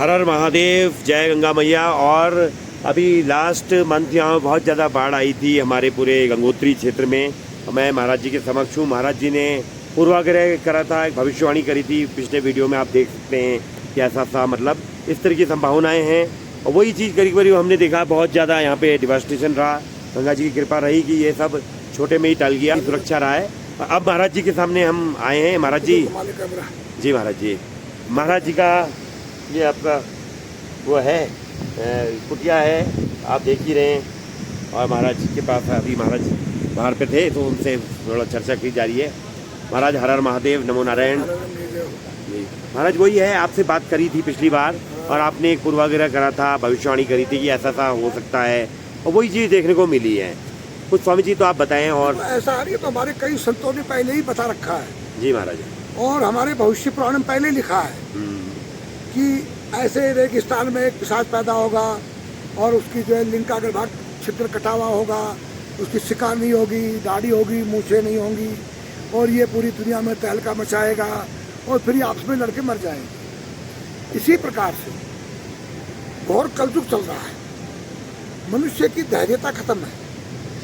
हर हर महादेव, जय गंगा मैया। और अभी लास्ट मंथ यहाँ बहुत ज़्यादा बाढ़ आई थी हमारे पूरे गंगोत्री क्षेत्र में। मैं महाराज जी के समक्ष हूँ। महाराज जी ने पूर्वाग्रह करा था, एक भविष्यवाणी करी थी, पिछले वीडियो में आप देख सकते हैं कि ऐसा सा मतलब इस तरह की संभावनाएँ हैं। और वही चीज़ करीब करीब हमने देखा, बहुत ज़्यादा यहाँ पे डिवास्टेशन रहा। गंगा जी की कृपा रही कि ये सब छोटे में ही टल गया, सुरक्षा रहा है। अब महाराज जी के सामने हम आए हैं। महाराज जी जी, महाराज जी, महाराज जी का ये आपका वो है कुटिया है, आप देख ही रहे हैं। और महाराज जी के पास अभी महाराज बाहर पे थे तो उनसे थोड़ा चर्चा की जा रही है। महाराज हर हर महादेव, नमो नारायण जी। महाराज वही है, आपसे बात करी थी पिछली बार और आपने एक पूर्वाग्रह करा था, भविष्यवाणी करी थी कि ऐसा सा हो सकता है, और वही चीज़ देखने को मिली है। कुछ स्वामी जी तो आप बताएं। और तो ऐसा आ रही है तो हमारे कई संतों ने पहले ही बता रखा है जी महाराज, और हमारे भविष्य पुराण में पहले लिखा है कि ऐसे रेगिस्तान में एक पिशाच पैदा होगा और उसकी जो है लिंग का अगर भाग छिद्र कटा हुआ होगा, उसकी शिकार नहीं होगी, दाढ़ी होगी, मूछें नहीं होंगी, और ये पूरी दुनिया में तहलका मचाएगा और फिर ये आपस में लड़के मर जाएंगे। इसी प्रकार से घोर कलयुग चल रहा है, मनुष्य की धैर्यता खत्म है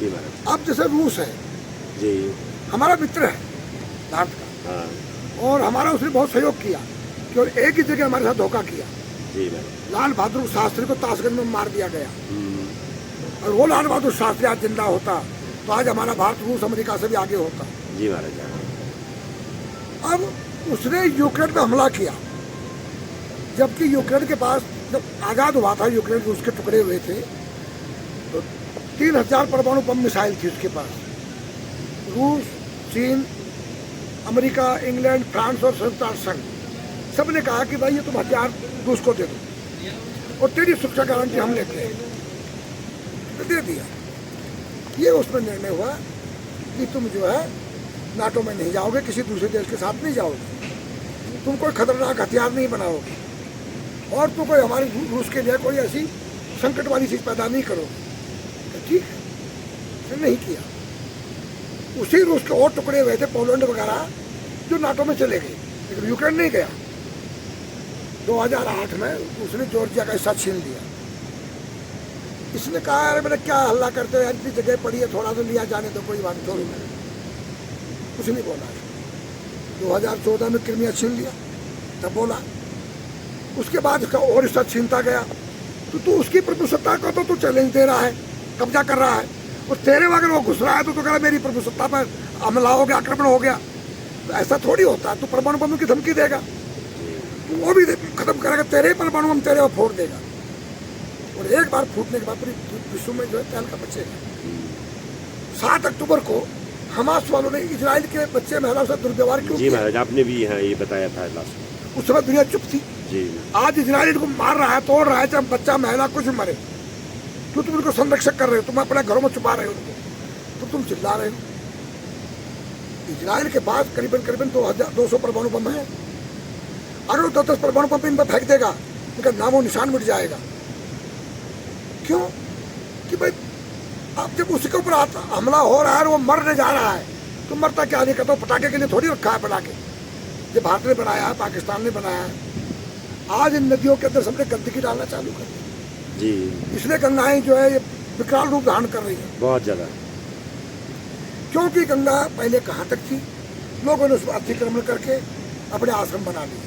जी महाराज। अब जैसे रूस है जी, हमारा मित्र है भारत का, हाँ और हमारा उसने बहुत सहयोग किया कि और एक ही जगह हमारे साथ धोखा किया। जी महाराज। लाल बहादुर शास्त्री को ताशगंज में मार दिया गया, और वो लाल बहादुर शास्त्री आज जिंदा होता तो आज हमारा भारत रूस अमेरिका से भी आगे होता जी महाराज। अब उसने यूक्रेन पे हमला किया, जबकि यूक्रेन के पास जब आज़ाद हुआ था, यूक्रेन रूस के टुकड़े हुए थे, तो 3000 परमाणु बम मिसाइल थी उसके पास। रूस, चीन, अमेरिका, इंग्लैंड, फ्रांस और संयुक्त राष्ट्र संघ सब ने कहा कि भाई ये तुम हथियार रूस को दे दो और तेरी सुरक्षा गारंटी हम लेते हैं, तो दे दिया। ये उसमें निर्णय हुआ कि तुम जो है नाटो में नहीं जाओगे, किसी दूसरे देश के साथ नहीं जाओगे, तुम कोई खतरनाक हथियार नहीं बनाओगे, और तुम कोई हमारे रूस के लिए कोई ऐसी संकट वाली चीज़ पैदा नहीं करोगे। तो ठीक है, उसने नहीं किया। उसी रूस के और टुकड़े हुए थे, पोलैंड वगैरह, जो नाटो में चले गए, लेकिन यूक्रेन नहीं गया। 2008 में उसने जॉर्जिया का हिस्सा छीन लिया। इसने कहा अरे मैंने क्या हल्ला करते हो यार, इतनी जगह पड़ी है, थोड़ा तो लिया जाने दो, कोई बात नहीं। कुछ नहीं बोला। 2014 में क्रिमिया छीन लिया, तब बोला। उसके बाद उसका और हिस्सा छीनता गया, तो तू उसकी प्रभुसत्ता को तो तू चैलेंज दे रहा है, कब्जा कर रहा है, और तेरे अगर वो घुस रहा है तो कह रहा मेरी प्रभुसत्ता पर हमला हो गया, आक्रमण हो गया। तो ऐसा थोड़ी होता है, तू परमाणु बम की धमकी देगा, तो वो भी खत्म करेगा, तेरे परमाणु बम तेरे को फोड़ देगा, और एक बार फूटने के बाद पूरी विश्व में जो है तहलका मचेगा। 7 अक्टूबर को हमास वालों ने इजराइल के बच्चे महिलाओं से दुर्व्यवहार क्यों जी महाराज, आपने भी यहाँ ये बताया था लास्ट। उस समय दुनिया चुप थी। जी, आज इजराइल इनको मार रहा है, तोड़ रहा है, चाहे बच्चा महिला कुछ मरे, तो तुम उनको संरक्षक कर रहे हो, तुम अपने घरों में छुपा रहे हो उनको, तो तुम चिल्ला रहे हो। इजराइल के पास करीबन 200 परमाणु बम है। अगर वो 10 परमाणु बम इन पर फेंक देगा, उनका नामो निशान मिट जाएगा। क्यों? कि भाई अब जब उसके ऊपर हमला हो रहा है और वो मरने जा रहा है, तो मरता क्या नहीं करता, पटाखे के लिए थोड़ी रखा है पटाखे। ये भारत ने बनाया है, पाकिस्तान ने बनाया है। आज इन नदियों के अंदर सबने गंदगी डालना चालू कर दिया जी, इसलिए गंगाएं जो है ये विकराल रूप धारण कर रही है। बहुत ज़्यादा। क्योंकि गंगा पहले कहाँ तक थी, लोगों ने उसको अतिक्रमण करके अपने आश्रम बना लिए।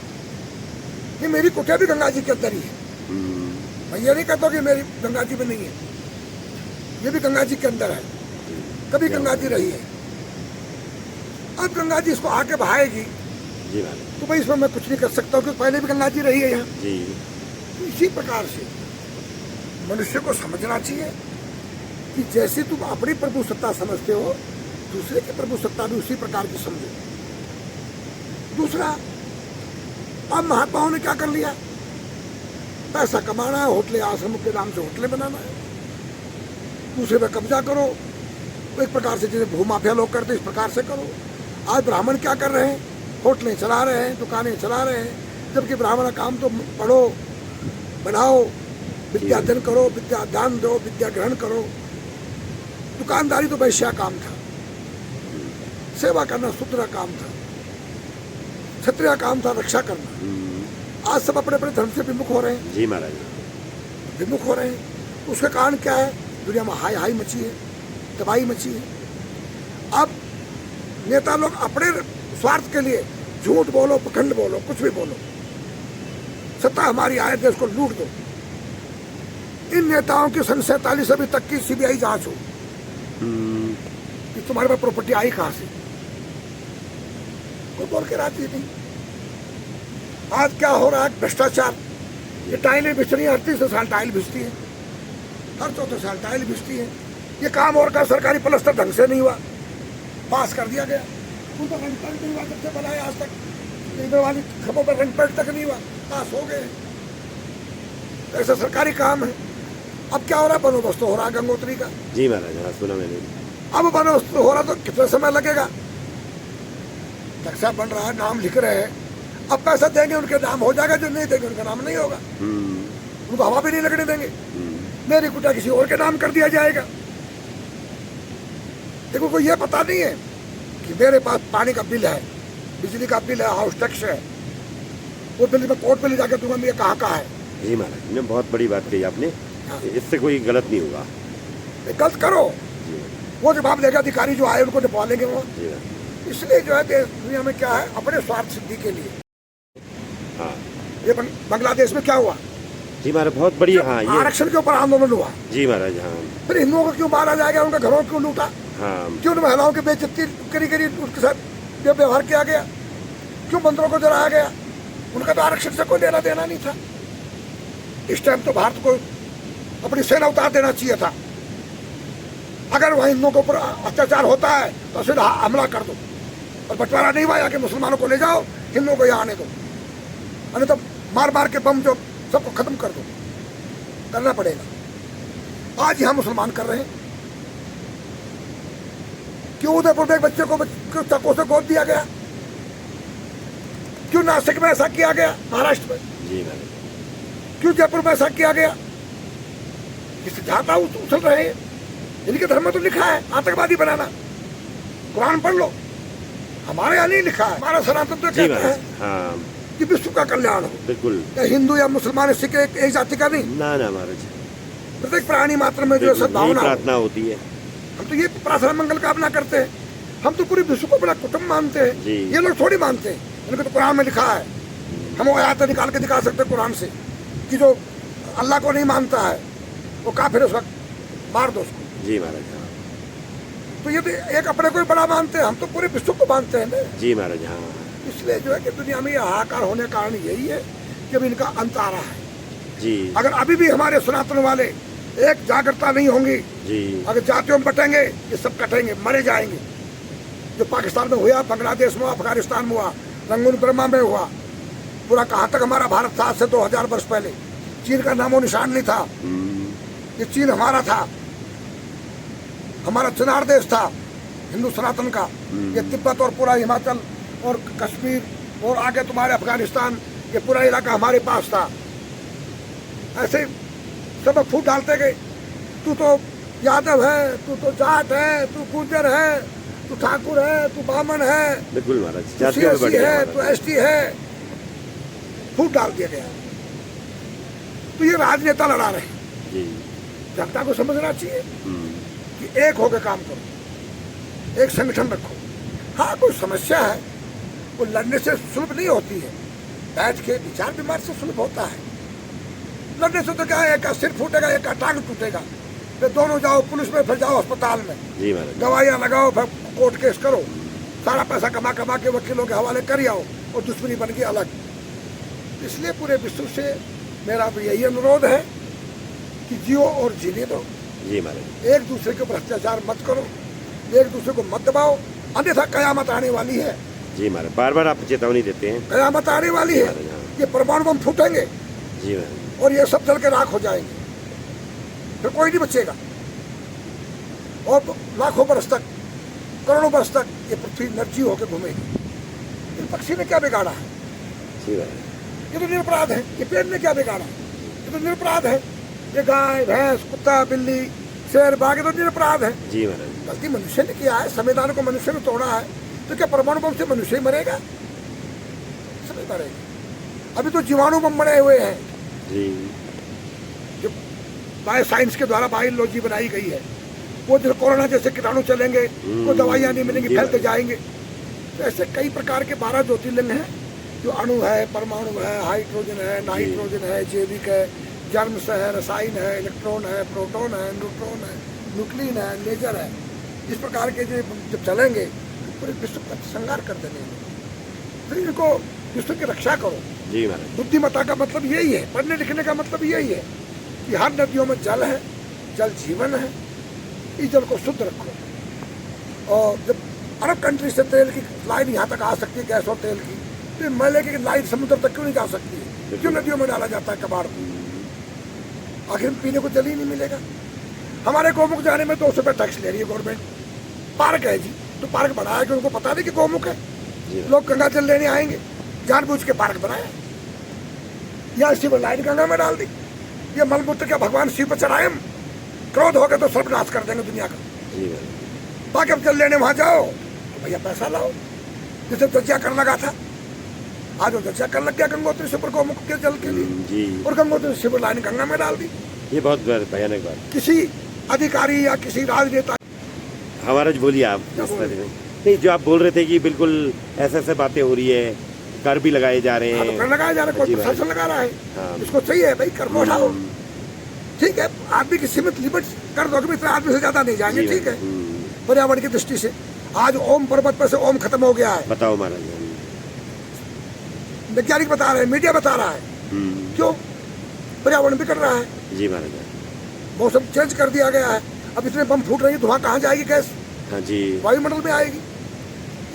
ये मेरी कुटिया भी गंगा जी के अंदर ही है। मैं ये नहीं कहता कि मेरी गंगा जी में नहीं है, ये भी गंगा जी के अंदर है, कभी गंगा जी रही है। अब गंगा जी इसको आके बहाएगी जी, तो भाई इसमें मैं कुछ नहीं कर सकता हूँ, क्योंकि पहले भी गंगा जी रही है यहाँ। जी, तो इसी प्रकार से मनुष्य को समझना चाहिए कि जैसे तुम अपनी प्रभुसत्ता समझते हो, दूसरे की प्रभुसत्ता भी उसी प्रकार की समझो। दूसरा, अब महात्माओं ने क्या कर लिया, पैसा कमाना है, होटलें आश्रम के नाम से होटलें बनाना है, दूसरे पे कब्जा करो, एक प्रकार से जैसे भूमाफिया लोग करते इस प्रकार से करो। आज ब्राह्मण क्या कर रहे हैं, होटलें चला रहे हैं, दुकानें चला रहे हैं, जबकि ब्राह्मण का काम तो पढ़ो, बनाओ, विद्या अध्ययन करो, विद्या दान दो, विद्या ग्रहण करो। दुकानदारी तो वैश्या काम था, सेवा करना शूद्र काम था, क्षत्रिय काम था रक्षा करना। आज सब अपने अपने धर्म से विमुख हो रहे हैं, जी महाराज। विमुख हो रहे हैं। उसका कारण क्या है? दुनिया में हाई हाई मची है, तबाही मची है। अब नेता लोग अपने स्वार्थ के लिए झूठ बोलो, पखंड बोलो, कुछ भी बोलो, सत्ता हमारी आए, देश को लूट दो। इन नेताओं की सन 47 अभी तक की सीबीआई जांच हो कि तुम्हारे पास प्रॉपर्टी आई कहां से, कोई बोल के राजी नहीं। आज क्या हो रहा है? भ्रष्टाचार। ये टाइलें बिछ रही है, 38 साल टाइल बिछती है, हर 4 साल टाइल बिछती है। ये काम और का सरकारी प्लस्तर ढंग से नहीं हुआ, पास कर दिया गया। उनका रंग पेंट नहीं हुआ, जब से बनाया आज तक इधर वाली खबरों पर रंग पेंट तक नहीं हुआ, पास हो गए। ऐसा सरकारी काम है। अब क्या हो रहा है? बंदोबस्त हो रहा है गंगोत्री का। जी महाराज, हाँ सुना मैंने। अब बंदोबस्त हो रहा तो कितना समय लगेगा? नक्शा बन रहा है, नाम लिख रहे हैं। अब पैसा देंगे उनके नाम हो जाएगा, जो नहीं देंगे उनका नाम नहीं होगा। उनको हवा भी नहीं लगने देंगे। मेरी कुटा किसी और के नाम कर दिया जाएगा। देखो, कोई ये पता नहीं है कि मेरे पास पानी का बिल है, बिजली का बिल है, हाउस टैक्स है, वो बिल मैं कोर्ट में ले जाकर दूंगा मेरे कहाँ है। जी महाराज ने बहुत बड़ी बात कही आपने। हाँ। इससे कोई गलत नहीं होगा। गलत करो, वो जवाब देगा। अधिकारी जो आए उनको निपवा लेंगे वो। इसलिए जो है दुनिया में क्या है, अपने स्वार्थ सिद्धि के लिए। हाँ, ये बांग्लादेश में क्या हुआ? जी महाराज बहुत बड़ी। हाँ, ये आरक्षण के ऊपर आंदोलन हुआ। जी महाराज। हाँ, फिर हिंदुओं को क्यों मारा जाएगा? उनके घरों क्यों लूटा? हाँ, क्यों महिलाओं की बेइज्जती करी उनके साथ व्यवहार किया गया? क्यों मंदिरों को जलाया गया? उनका तो आरक्षण से कोई लेना देना नहीं था। इस टाइम तो भारत को अपनी सेना उतार देना चाहिए था। अगर वह हिंदुओं के ऊपर अत्याचार होता है तो सीधा हमला कर दो, और बंटवारा नहीं हुआ कि मुसलमानों को ले जाओ, हिंदुओं को यहाँ आने दो, अरे तो मार मार के बम जो सबको खत्म कर दो, करना पड़ेगा। आज यहाँ मुसलमान कर रहे हैं। क्यों उदयपुर में एक बच्चे को चाकू से गोद दिया गया? क्यों नासिक में ऐसा किया गया? महाराष्ट्र में जी महाराज। क्यों जयपुर में ऐसा किया गया? किसी जाता उछल रहे हैं। इनके धर्म में तो लिखा है आतंकवादी बनाना। कुरान पढ़ लो, हमारे यहाँ नहीं लिखा है। हमारा सनातन तो कहता है हाँ, कि विश्व का कल्याण हो। बिल्कुल। या हिंदू या मुसलमान सिख एक जाति का नहीं, ना ना महाराज, प्रत्येक प्राणी मात्र में जो सद्भावना प्रार्थना होती है। हम तो ये प्रार्थना मंगल कामना करते हैं। हम तो पूरे विश्व को बड़ा कुटुंब मानते हैं। ये लोग थोड़ी मानते हैं। इनको तो कुरान में लिखा है। हम वो आयत निकाल के दिखा सकते हैं कुरान से कि जो अल्लाह को नहीं मानता है वो काफिर है, उस वक्त मार दो उसको। जी महाराज। हाँ, तो ये तो एक अपने को ही बड़ा मानते हैं, हम तो पूरे विश्व को मानते हैं ना। जी महाराज। हाँ, इसलिए जो है कि दुनिया में ये हाहाकार होने का कारण यही है कि अब इनका अंत आ रहा है। जी। अगर अभी भी हमारे सनातन वाले एक जागरूकता नहीं होंगी, जी, अगर जातियों में बटेंगे, ये सब कटेंगे, मरे जाएंगे। जो पाकिस्तान में हुआ, बांग्लादेश में हुआ, अफगानिस्तान में हुआ, रंगून बर्मा में हुआ, पूरा कहाँ तक हमारा भारत था आज से 2000 वर्ष पहले। चीन का नामो निशान नहीं था। ये चीन हमारा था, हमारा चिनार देश था हिंदू सनातन का। ये तिब्बत और पूरा हिमाचल और कश्मीर और आगे तुम्हारे अफगानिस्तान, ये पूरा इलाका हमारे पास था। ऐसे सब फूट डालते गए। तू तो यादव है, तू तो जाट है, तू गुर्जर है, तू ठाकुर है, तू ब्राह्मण है, बिल्कुल महाराज। तू जातियों में CSC बढ़ गया है, महाराज। तू ST है। फूट डाल दिया गया। तो ये राजनेता लड़ा रहे हैं। जी। जनता को समझना चाहिए कि एक होकर काम करो, एक संगठन रखो। हाँ, कोई समस्या है वो लड़ने से सुलभ नहीं होती है, बैठ के विचार विमर्श से सुलभ होता है। लड़ने से तो क्या है, एक का सिर फूटेगा, एक का टांग टूटेगा। फिर दोनों जाओ पुलिस में, फिर जाओ अस्पताल में, जी महाराज। दवाइयाँ लगाओ, फिर कोर्ट केस करो, सारा पैसा कमा कमा के वकीलों के हवाले कर आओ, और दुश्मनी बन गई अलग। इसलिए पूरे विश्व से मेरा भी यही अनुरोध है कि जियो और जीने दो। जी महाराज। एक दूसरे के ऊपर अत्याचार मत करो, एक दूसरे को मत दबाओ, अन्यथा कयामत आने वाली है। जी महाराज, बार बार आप चेतावनी देते हैं। कयामत आने वाली है। ये परमाणु बम फूटेंगे जी महाराज। और ये सब जल के राख हो जाएंगे, फिर कोई नहीं बचेगा। और लाखों बरस तक, करोड़ों बरस तक ये पृथ्वी निर्जीव होकर घूमेगी। इन पक्षी ने क्या बिगाड़ा है? जी महाराज। ये तो निरपराध है। ये पेड़ ने क्या बिगाड़ा? ये तो निरपराध है। ये गाय, भैंस, कुत्ता, बिल्ली, शेर, बाघ, ये तो निरपराध है। जी महाराज। गलती मनुष्य ने किया है। संविधान को मनुष्य ने तोड़ा है, तो क्या परमाणु बम से मनुष्य ही मरेगा? सब मरेगा। अभी तो जीवाणु बम बने हुए हैं जी जो बायो साइंस के द्वारा बायोलॉजी बनाई गई है। वो जो कोरोना जैसे कीटाणु चलेंगे, वो दवाइयाँ नहीं मिलेंगी, फैलते जाएंगे। तो ऐसे कई प्रकार के 12 ज्योतिर्लिंग हैं जो अणु है, परमाणु है, हाइड्रोजन है, नाइट्रोजन है, जैविक है, जर्म्स है, रसायन है, इलेक्ट्रॉन है, प्रोटॉन है, न्यूट्रॉन है, न्यूक्लियन है, लेजर है। इस प्रकार के जो जब चलेंगे तो पूरे विश्व का संहार कर देंगे। तो इनको विश्व की रक्षा करो। जी महाराज। बुद्धिमत्ता का मतलब यही है, पढ़ने लिखने का मतलब यही है कि हर नदियों में जल है, जल जीवन है, इस जल को शुद्ध रखो। और जब अरब कंट्री से तेल की लाइन यहाँ तक आ सकती है, गैस और तेल की, तो मैले की लाइन समुद्र तक क्यों नहीं जा सकती है? क्यों नदियों में डाला जाता है कबाड़ को? आखिर पीने को जल ही नहीं मिलेगा। हमारे गौमुख जाने में 200 रुपये टैक्स ले रही है गवर्नमेंट। पार्क है जी, तो पार्क बनाया कि उनको पता नहीं कि गौमुख है। लोग गंगा जल लेने आएंगे, जानबूझ के पार्क बनाया या इसी पर लाइन गंगा में डाल दी। ये मलमूत्र क्या भगवान शिव पर चढ़ाए? हम क्रोध हो गए तो सर्वनाश कर देंगे दुनिया का। बाकी अब जल लेने वहां जाओ तो भैया पैसा लाओ। जैसे दज्या कर लगा था, आज वो दज्या कर लग गया गंगोत्री से पर गौमुख के जल के लिए, और गंगोत्री शिव लाइन गंगा में डाल दी। ये बहुत भयानक बात। किसी अधिकारी या किसी राजनेता, हमारा जो बोलिए आप इस बारे में। नहीं, जो आप बोल रहे थे कि बिल्कुल ऐसे बातें हो रही है, कर भी लगाए जा रहे हैं। कर लगाया जा रहा है, कोई प्रशासन लगा रहा है। हाँ। इसको चाहिए भाई कर को उठाओ, ठीक है। आदमी की सीमित लिमिट कर दो कि इतना आदमी से ज्यादा नहीं जाएंगे, ठीक है। पर्यावरण की दृष्टि से आज ओम पर्वत पर से ओम खत्म हो गया है। बताओ महाराज। वैज्ञानिक बता रहे हैं, मीडिया बता रहा है। क्यों? पर्यावरण बिगड़ रहा है। जी महाराज। मौसम चेंज कर दिया गया है। अब इतने बम फूट रही है, धुआं कहाँ जाएगी? गैस हाँ जी, वायुमंडल में आएगी।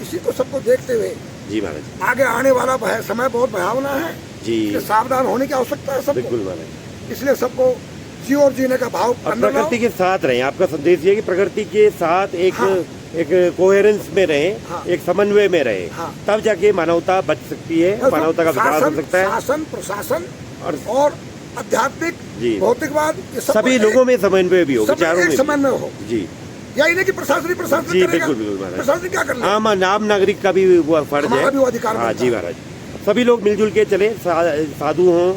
इसी को सबको देखते हुए जी महाराज, आगे आने वाला समय बहुत भयावना है जी। सावधान होने की आवश्यकता है सबको। बिल्कुल महाराज। इसलिए सबको जी और जीने का भाव और प्रकृति के साथ रहें। आपका संदेश ये है कि प्रकृति के साथ एक एक कोहेरेंस में रहे, एक समन्वय में रहे, तब जाके मानवता बच सकती है, मानवता का विकास हो सकता है। शासन, प्रशासन और आध्यात्मिक, भौतिकवाद, सभी लोगों में समन्वय भी हो, विचारों में समन्वय हो जी। यही नहीं कि प्रशासन जी बिल्कुल बिल्कुल। प्रशासन क्या कर आम नागरिक का भी वो फर्ज है, अधिकार। हाँ जी महाराज। सभी लोग मिलजुल के चले, साधु हों,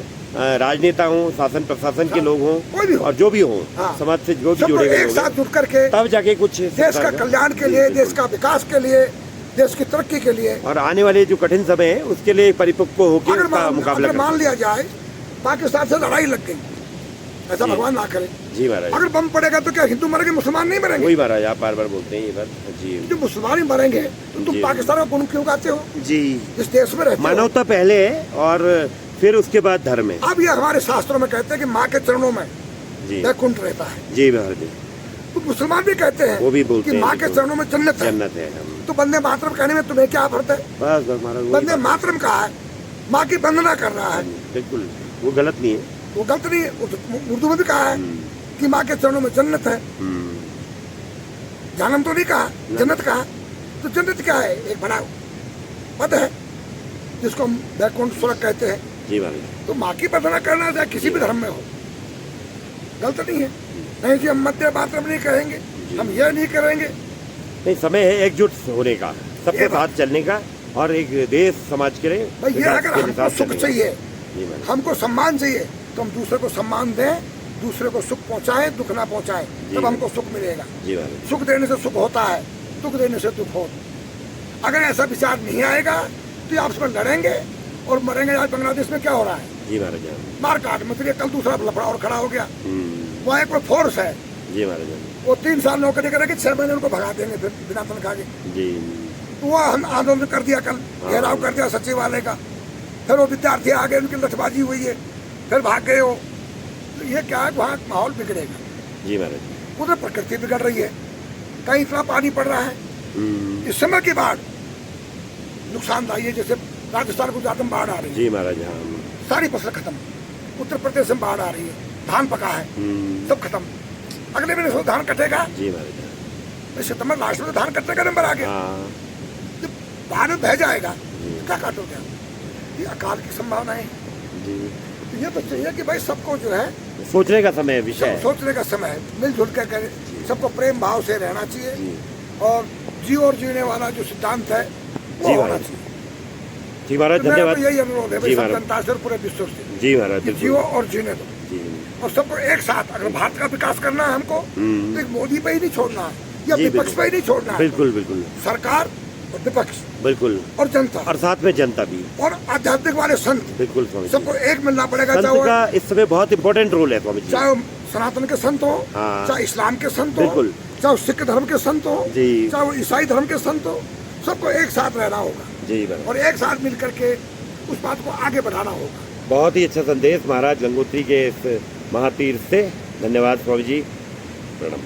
राजनेता हों, शासन प्रशासन के लोग हों, और जो भी हों, समाज से जो भी जुड़े हुए एक साथ जुट करके तब जाके कुछ देश का कल्याण के लिए, देश का विकास के लिए, देश की तरक्की के लिए, और आने वाले जो कठिन समय है उसके लिए परिपक्व होकर उसका मुकाबला कर। मान लिया जाए पाकिस्तान से लड़ाई लग गई, ऐसा भगवान ना करे जी महाराज। अगर बम पड़ेगा तो क्या हिंदू मरेंगे, मुसलमान नहीं मरेंगे? वही महाराज, आप बार बार बोलते हैं ये बात जी। जो मुसलमान ही मरेंगे तो तुम पाकिस्तान का गुण क्यों गाते हो जी? इस देश में रहते हो। मानवता पहले है और फिर उसके बाद धर्म है। अब ये हमारे शास्त्रों में कहते हैं कि माँ के चरणों में वैकुंठ रहता है जी महाराज। तो मुसलमान भी कहते हैं, वो भी बोलते हैं कि माँ के चरणों में जन्नत है। तो वंदे मातरम कहने में तुम्हें क्या फर्क है? वंदे मातरम कहा है, माँ की वंदना कर रहा है। बिल्कुल, वो गलत नहीं है, वो गलत नहीं है। उर्दू में भी कहा है कि माँ के चरणों में जन्नत है। जन्नत तो नहीं कहा, जन्नत कहा। तो जन्नत क्या है? एक बड़ा पद है जिसको हम वैकुंठ स्वर्ग कहते हैं जी महाराज। तो माँ की वंदना करना चाहे किसी भी धर्म में हो, गलत नहीं है। नहीं जी हम मध्य मातरम नहीं कहेंगे, हम ये नहीं करेंगे। नहीं, समय है एकजुट होने का, सबके साथ चलने का, और एक देश समाज के लिए भाई ये अगर हमको सुख चाहिए, हमको सम्मान चाहिए, तो हम दूसरे को सम्मान दें, दूसरे को सुख पहुंचाएं, दुख ना पहुंचाएं, तब हमको सुख मिलेगा। सुख देने से सुख होता है, दुख देने से दुख हो। अगर ऐसा विचार नहीं आएगा तो आपस में लड़ेंगे और मरेंगे। आज बांग्लादेश में क्या हो रहा है जी महाराज? मार काट मतलब कल दूसरा लफड़ा और खड़ा हो गया। वहाँ एक फोर्स है जी महाराज, वो 3 साल नौकरी करेंगे, 6 महीने उनको भगा देंगे फिर बिना तनख्वाह के जी। तो वह आंदोलन कर दिया, कल घेराव कर दिया सचिवालय का। फिर वो विद्यार्थी आ गए, उनकी लठबाजी हुई है, फिर भाग गए हो। तो ये क्या है, वहाँ माहौल बिगड़ेगा जी महाराज। उधर प्रकृति बिगड़ रही है, कहीं इतना पानी पड़ रहा है। इस समय की बाढ़ नुकसानदायी है, जैसे राजस्थान गुजरात में बाढ़ आ रही है जी महाराज। सारी फसल खत्म। उत्तर प्रदेश में बाढ़ आ रही है, धान पका है, सब खत्म। अगले महीने से धान कटेगा जी महाराज। सितंबर लास्ट में धान कटने का नंबर आ गया। जब धान बह जाएगा क्या काटोगे? ये अकाल की संभावना है जी। तो ये तो चाहिए कि भाई सबको जो है सोचने का समय, विषय सोचने का समय है, मिलजुल कर सबको प्रेम भाव से रहना चाहिए, और जी और जीने वाला जो सिद्धांत है वो होना चाहिए। जी महाराज, तो मेरा धन्यवाद। तो यही अनुरोध है भाई जी सब महाराज। जनता से और पूरे विश्व से जी महाराज, कि बिल्कुल। जियो और जीने दो, जी और सबको एक साथ, अगर भारत का विकास करना है हमको तो एक मोदी पे ही नहीं छोड़ना है या जी, विपक्ष बिल्कुल। पे ही नहीं छोड़ना है, बिल्कुल बिल्कुल सरकार और विपक्ष बिल्कुल, और जनता और साथ में जनता भी। और आध्यात्मिक वाले संत, बिल्कुल स्वामी जी। सबको एक मिलना पड़ेगा। संत चाहे का इस समय बहुत इंपॉर्टेंट रोल है स्वामी जी। चाहे वो सनातन के संत हो, हाँ। चाहे इस्लाम के संत हो, बिल्कुल। चाहे वो सिख धर्म के संत हो, जी। चाहे वो ईसाई धर्म के संत हो, सबको एक साथ रहना होगा जी महाराज, और एक साथ मिल करके उस बात को आगे बढ़ाना होगा। बहुत ही अच्छा संदेश महाराज गंगोत्री के इस महातीर्थ से। धन्यवाद स्वामी जी, प्रणाम।